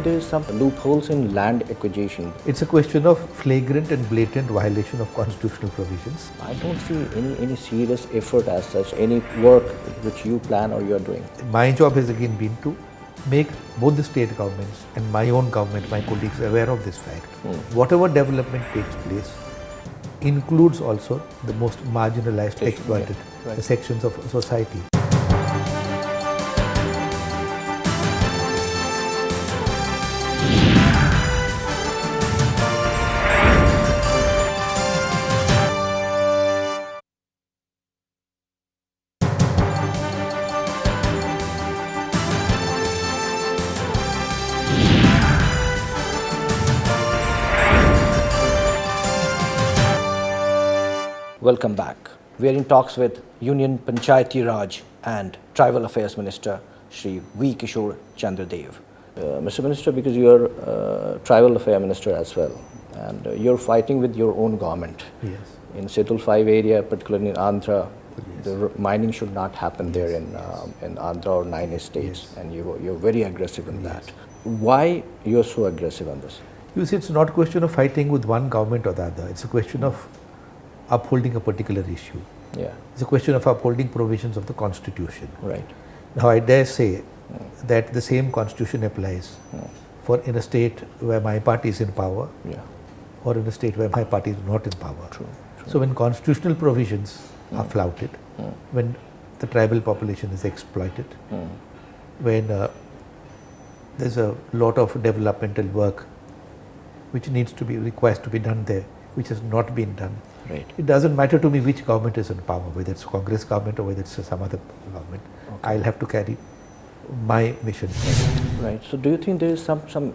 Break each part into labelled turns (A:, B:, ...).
A: There is some loopholes in land acquisition.
B: It's a question of flagrant and blatant violation of constitutional provisions.
A: I don't see any serious effort as such, any work which you plan or you are doing.
B: My job has again been to make both the state governments and my own government, my colleagues, aware of this fact. Whatever development takes place includes also the most marginalized, exploited sections of society.
A: Welcome back. We are in talks with Union Panchayati Raj and Tribal Affairs Minister Shri V. Kishore Chandra Deo. Mr. Minister, because you are Tribal Affairs Minister as well, and you're fighting with your own government.
B: Yes.
A: In Setul 5 area, particularly in Andhra, the mining should not happen there in Andhra or 9 states, and you're very aggressive in that. Why you're so aggressive on this?
B: You see, it's not a question of fighting with one government or the other. It's a question of upholding a particular issue.
A: Yeah.
B: It's a question of upholding provisions of the Constitution.
A: Right.
B: Now, I dare say that the same Constitution applies for in a state where my party is in power or in a state where my party is not in power.
A: True.
B: So when constitutional provisions are flouted, when the tribal population is exploited, when there's a lot of developmental work which requires to be done there, which has not been done.
A: Right.
B: It doesn't matter to me which government is in power, whether it's Congress government or whether it's some other government. Okay. I'll have to carry my mission.
A: Right. So do you think there is some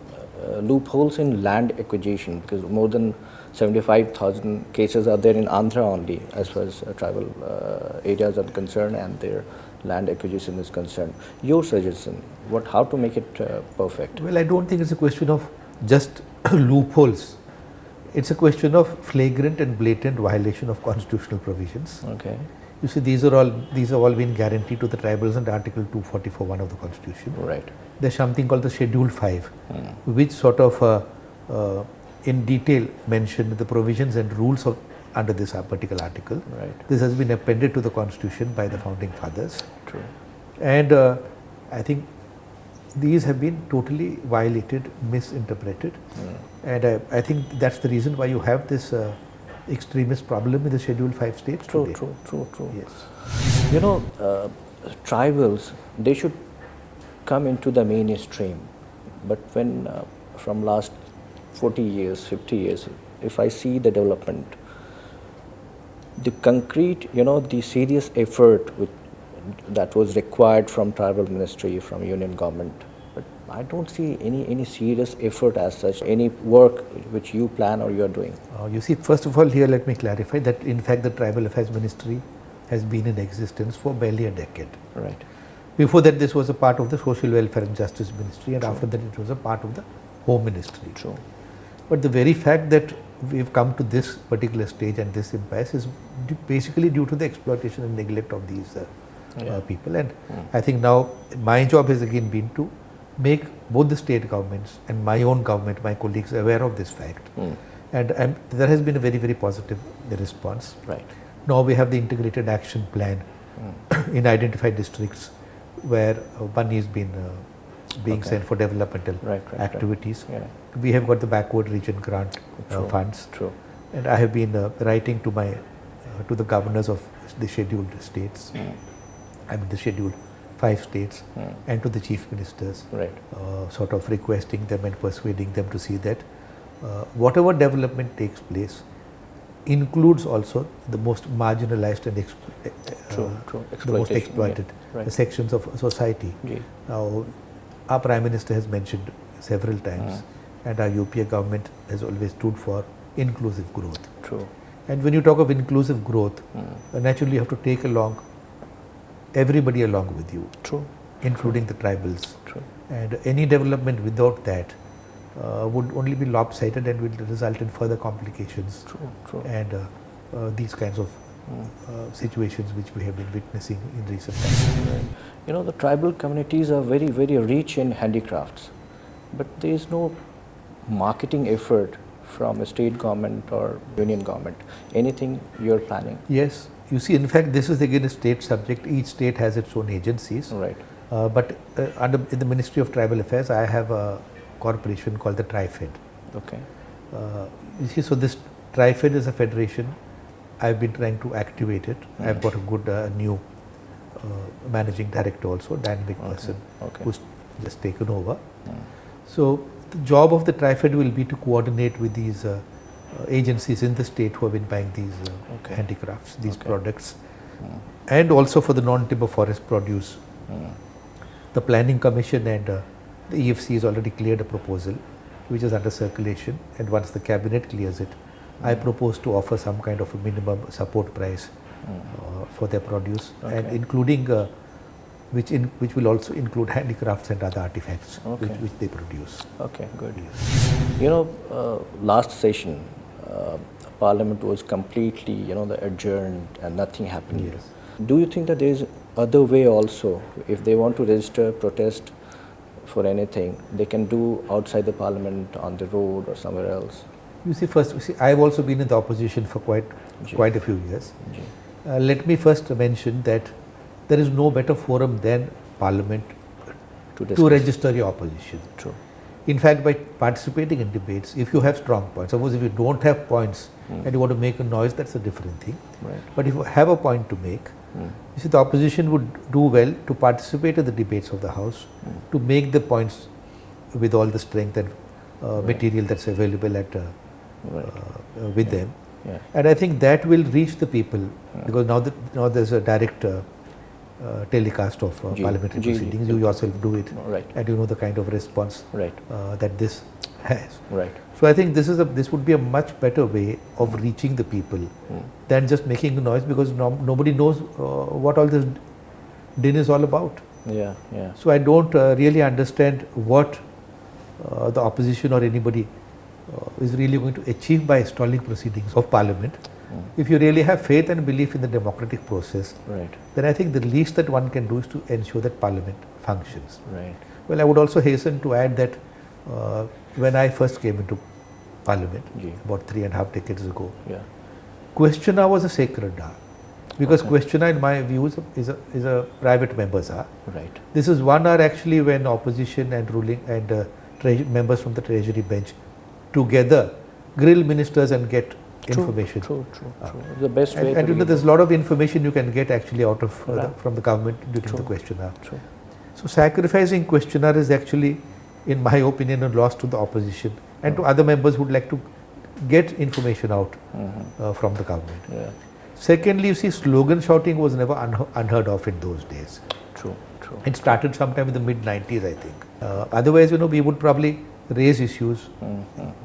A: loopholes in land acquisition, because more than 75,000 cases are there in Andhra only as far as tribal areas are concerned and their land acquisition is concerned. Your suggestion, how to make it perfect?
B: Well, I don't think it's a question of just loopholes. It's a question of flagrant and blatant violation of constitutional provisions.
A: Okay.
B: You see, these have all been guaranteed to the tribals under Article 244(1) of the Constitution.
A: Right.
B: There's something called the Schedule 5, which sort of in detail mentioned the provisions and rules of under this particular article.
A: Right.
B: This has been appended to the Constitution by the founding fathers.
A: True.
B: And I think these have been totally violated, misinterpreted, and I think that's the reason why you have this extremist problem in the Schedule 5 states today.
A: True.
B: Yes.
A: You know, tribals, they should come into the mainstream, but when from last 40 years, 50 years, if I see the development, the concrete, the serious effort that was required from tribal ministry, from union government, but I don't see any serious effort as such, any work which you plan or you are doing.
B: You see, first of all, here let me clarify that in fact the Tribal Affairs Ministry has been in existence for barely a decade.
A: Right.
B: Before that, this was a part of the Social Welfare and Justice Ministry, and after that it was a part of the Home Ministry.
A: True.
B: But the very fact that we've come to this particular stage and this impasse is basically due to the exploitation and neglect of these people, and I think now my job has again been to make both the state governments and my own government, my colleagues, aware of this fact, and there has been a very positive response.
A: Right.
B: Now we have the integrated action plan in identified districts where money has been being sent for developmental activities.
A: Yeah.
B: We have got the backward region grant funds.
A: True.
B: And I have been writing to the governors of the scheduled states, the Schedule 5 states, and to the chief ministers, sort of requesting them and persuading them to see that whatever development takes place includes also the most marginalized and the most exploited sections of society. Now, our Prime Minister has mentioned several times, and our UPA government has always stood for inclusive growth.
A: True.
B: And when you talk of inclusive growth, naturally you have to take everybody along with you, including the tribals.
A: True.
B: And any development without that would only be lopsided and will result in further complications.
A: True.
B: And these kinds of situations which we have been witnessing in recent times.
A: The tribal communities are very rich in handicrafts, but there is no marketing effort from a state government or union government. Anything you're planning?
B: Yes. You see, in fact, this is again a state subject. Each state has its own agencies.
A: Right.
B: But in the Ministry of Tribal Affairs, I have a corporation called the TriFed.
A: Okay.
B: You see, so this TriFed is a federation. I've been trying to activate it. I've got a good new managing director also, dynamic person, who's just taken over. So the job of the TriFed will be to coordinate with these agencies in the state who have been buying these handicrafts, these products, and also for the non-timber forest produce. The Planning Commission and the EFC has already cleared a proposal which is under circulation, and once the cabinet clears it, I propose to offer some kind of a minimum support price for their produce, and including which will also include handicrafts and other artifacts which they produce.
A: Okay, good. Yes. You know, last session, Parliament was completely, adjourned and nothing happened.
B: Yes.
A: Do you think that there is other way also? If they want to register, protest for anything, they can do outside the Parliament, on the road or somewhere else?
B: You see, I've also been in the opposition for quite a few years. Let me first mention that there is no better forum than Parliament to register your opposition.
A: True.
B: In fact, by participating in debates, if you have strong points, suppose if you don't have points and you want to make a noise, that's a different thing.
A: Right.
B: But if you have a point to make, you see, the opposition would do well to participate in the debates of the House, to make the points with all the strength and material that's available at with them.
A: Yeah.
B: And I think that will reach the people, because now there's a direct telecast of parliamentary proceedings. You yourself do it, and you know the kind of response that this has.
A: Right.
B: So I think this would be a much better way of reaching the people than just making a noise, because nobody knows what all this din is all about.
A: Yeah, yeah.
B: So I don't really understand what the opposition or anybody is really going to achieve by stalling proceedings of Parliament. If you really have faith and belief in the democratic process, then I think the least that one can do is to ensure that Parliament functions.
A: Right.
B: Well, I would also hasten to add that when I first came into Parliament about 3.5 decades ago, question hour was a sacred hour, because question hour, in my view, is a private member's hour.
A: Right.
B: This is 1 hour actually when opposition and ruling and members from the Treasury bench together grill ministers and get information.
A: True. The best way.
B: And you know, there's a lot of information you can get actually out of from the government during the question hour.
A: True.
B: So sacrificing question hour is actually, in my opinion, a loss to the opposition and to other members who would like to get information out from the government.
A: Yeah.
B: Secondly, you see, slogan shouting was never unheard of in those days.
A: True.
B: It started sometime in the mid-90s, I think. Otherwise, we would probably raise issues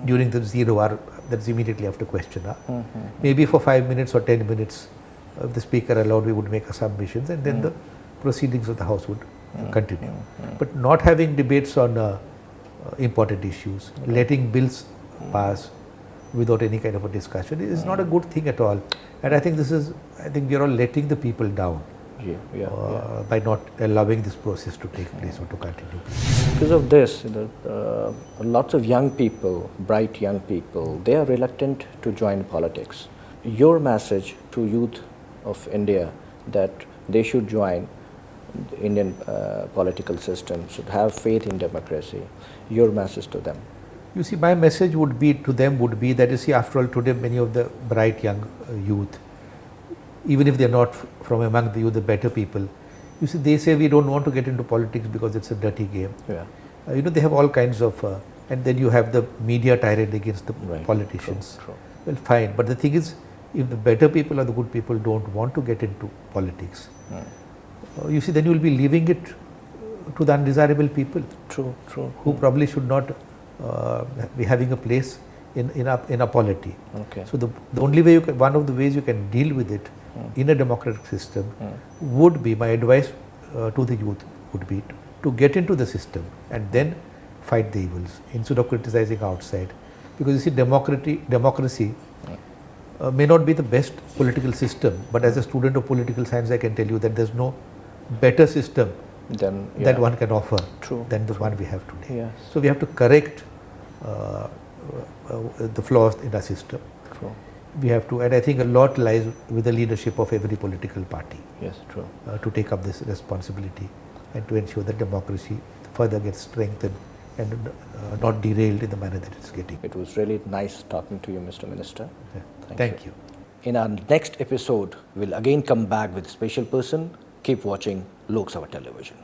B: during the 0 hour, that's immediately after question hour. Maybe for 5 minutes or 10 minutes, if the speaker allowed, we would make submissions, and then the proceedings of the House would continue. But not having debates on important issues, letting bills pass without any kind of a discussion is not a good thing at all. And I think we are all letting the people down by not allowing this process to take place or to continue.
A: Because of this, lots of young people, bright young people, they are reluctant to join politics. Your message to youth of India that they should join the Indian political system, should have faith in democracy, your message to them?
B: You see, my message to them would be that, you see, after all, today many of the bright young youth, even if they are not from among the youth, the better people, you see, they say we don't want to get into politics because it's a dirty game.
A: Yeah.
B: They have all kinds of, and then you have the media tirade against the politicians.
A: True.
B: Well, fine, but the thing is, if the better people or the good people don't want to get into politics, you see, then you will be leaving it to the undesirable people.
A: True.
B: Who probably should not be having a place in a polity.
A: Okay.
B: So the only way one of the ways you can deal with it in a democratic system would be, my advice to the youth would be to get into the system and then fight the evils instead of criticizing outside. Because you see, democracy may not be the best political system, but as a student of political science, I can tell you that there's no better system
A: Then
B: that one can offer
A: True.
B: than the one we have today.
A: Yes.
B: So we have to correct the flaws in our system.
A: True.
B: We have to, and I think a lot lies with the leadership of every political party
A: Yes. True.
B: to take up this responsibility and to ensure that democracy further gets strengthened and not derailed in the manner that it's getting.
A: It was really nice talking to you, Mr. Minister.
B: Yeah.
A: Thank
B: Thank you.
A: In our next episode, we'll again come back with a special person. Keep watching Lok Sabha television.